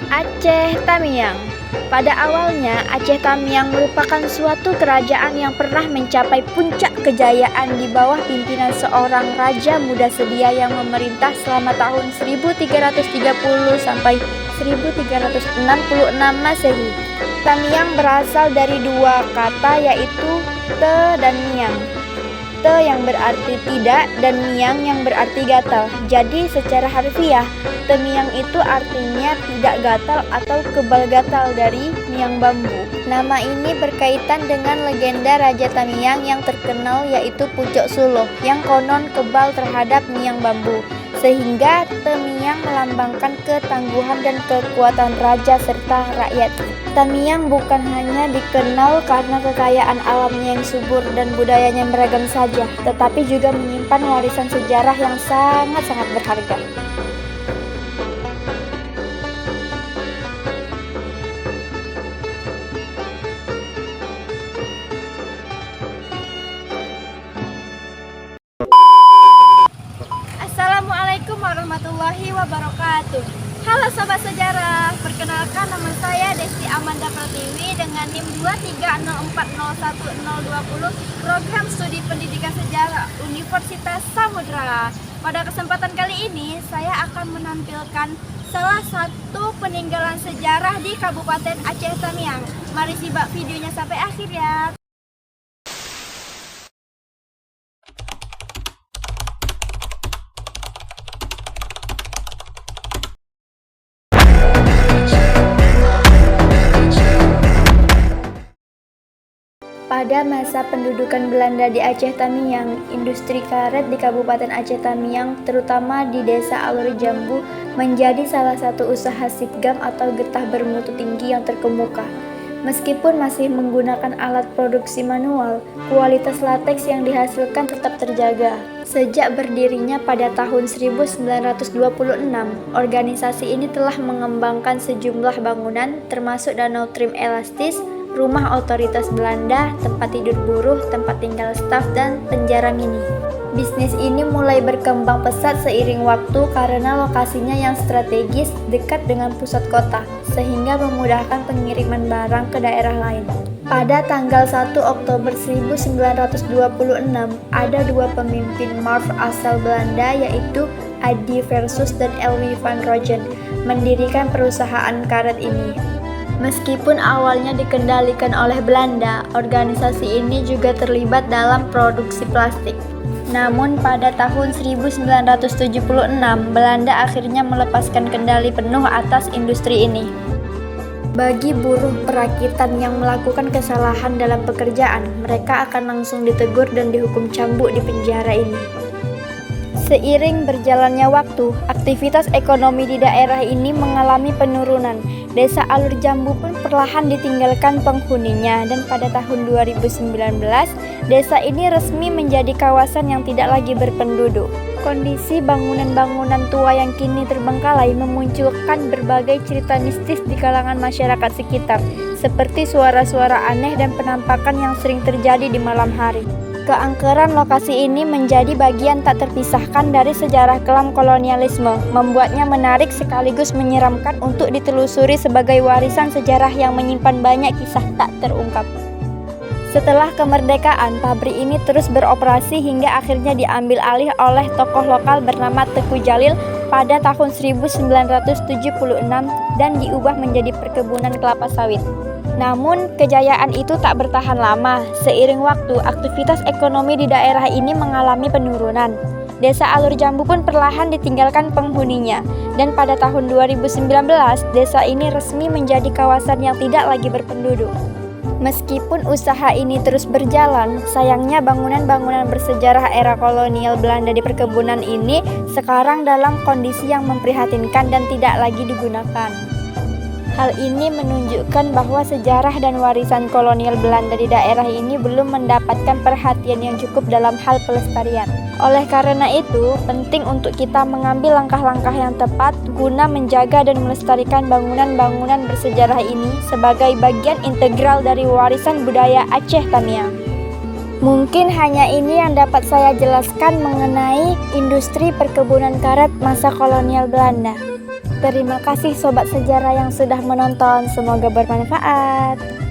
Aceh Tamiang. Pada awalnya, Aceh Tamiang merupakan suatu kerajaan yang pernah mencapai puncak kejayaan di bawah pimpinan seorang raja muda sedia yang memerintah selama tahun 1330 sampai 1366 Masehi. Tamiang berasal dari dua kata yaitu te dan miang. Te yang berarti tidak dan miang yang berarti gatal. Jadi secara harfiah, temiang itu artinya tidak gatal atau kebal gatal dari miang bambu. Nama ini berkaitan dengan legenda Raja Tamiang yang terkenal yaitu Pucuk Suluh yang konon kebal terhadap miang bambu. Sehingga temiang melambangkan ketangguhan dan kekuatan raja serta rakyat. Tamiang bukan hanya dikenal karena kekayaan alamnya yang subur dan budayanya yang beragam saja, tetapi juga menyimpan warisan sejarah yang sangat-sangat berharga. Assalamualaikum warahmatullahi wabarakatuh. Halo Sobat Sejarah, perkenalkan nama saya Desti Amanda Pratiwi dengan NIM 230401020 Program Studi Pendidikan Sejarah Universitas Samudra. Pada kesempatan kali ini, saya akan menampilkan salah satu peninggalan sejarah di Kabupaten Aceh Tamiang. Mari simak videonya sampai akhir ya. Pada masa pendudukan Belanda di Aceh Tamiang, industri karet di Kabupaten Aceh Tamiang, terutama di Desa Alur Jambu, menjadi salah satu usaha sitgam atau getah bermutu tinggi yang terkemuka. Meskipun masih menggunakan alat produksi manual, kualitas lateks yang dihasilkan tetap terjaga. Sejak berdirinya pada tahun 1926, organisasi ini telah mengembangkan sejumlah bangunan, termasuk danau trim elastis, rumah otoritas Belanda, tempat tidur buruh, tempat tinggal staf, dan penjara mini. Bisnis ini mulai berkembang pesat seiring waktu karena lokasinya yang strategis dekat dengan pusat kota, sehingga memudahkan pengiriman barang ke daerah lain. Pada tanggal 1 Oktober 1926, ada dua pemimpin MARF asal Belanda yaitu Adi Versus dan Elwi van Rogen mendirikan perusahaan karet ini. Meskipun awalnya dikendalikan oleh Belanda, organisasi ini juga terlibat dalam produksi plastik. Namun pada tahun 1976, Belanda akhirnya melepaskan kendali penuh atas industri ini. Bagi buruh perakitan yang melakukan kesalahan dalam pekerjaan, mereka akan langsung ditegur dan dihukum cambuk di penjara ini. Seiring berjalannya waktu, aktivitas ekonomi di daerah ini mengalami penurunan. Desa Alur Jambu pun perlahan ditinggalkan penghuninya dan pada tahun 2019, desa ini resmi menjadi kawasan yang tidak lagi berpenduduk. Kondisi bangunan-bangunan tua yang kini terbengkalai memunculkan berbagai cerita mistis di kalangan masyarakat sekitar, seperti suara-suara aneh dan penampakan yang sering terjadi di malam hari. Keangkeran lokasi ini menjadi bagian tak terpisahkan dari sejarah kelam kolonialisme, membuatnya menarik sekaligus menyeramkan untuk ditelusuri sebagai warisan sejarah yang menyimpan banyak kisah tak terungkap. Setelah kemerdekaan, pabrik ini terus beroperasi hingga akhirnya diambil alih oleh tokoh lokal bernama Teku Jalil pada tahun 1976 dan diubah menjadi perkebunan kelapa sawit. Namun, kejayaan itu tak bertahan lama. Seiring waktu, aktivitas ekonomi di daerah ini mengalami penurunan. Desa Alur Jambu pun perlahan ditinggalkan penghuninya. Dan pada tahun 2019, desa ini resmi menjadi kawasan yang tidak lagi berpenduduk. Meskipun usaha ini terus berjalan, sayangnya bangunan-bangunan bersejarah era kolonial Belanda di perkebunan ini sekarang dalam kondisi yang memprihatinkan dan tidak lagi digunakan. Hal ini menunjukkan bahwa sejarah dan warisan kolonial Belanda di daerah ini belum mendapatkan perhatian yang cukup dalam hal pelestarian. Oleh karena itu, penting untuk kita mengambil langkah-langkah yang tepat guna menjaga dan melestarikan bangunan-bangunan bersejarah ini sebagai bagian integral dari warisan budaya Aceh Tamiang. Mungkin hanya ini yang dapat saya jelaskan mengenai industri perkebunan karet masa kolonial Belanda. Terima kasih Sobat Sejarah yang sudah menonton, semoga bermanfaat.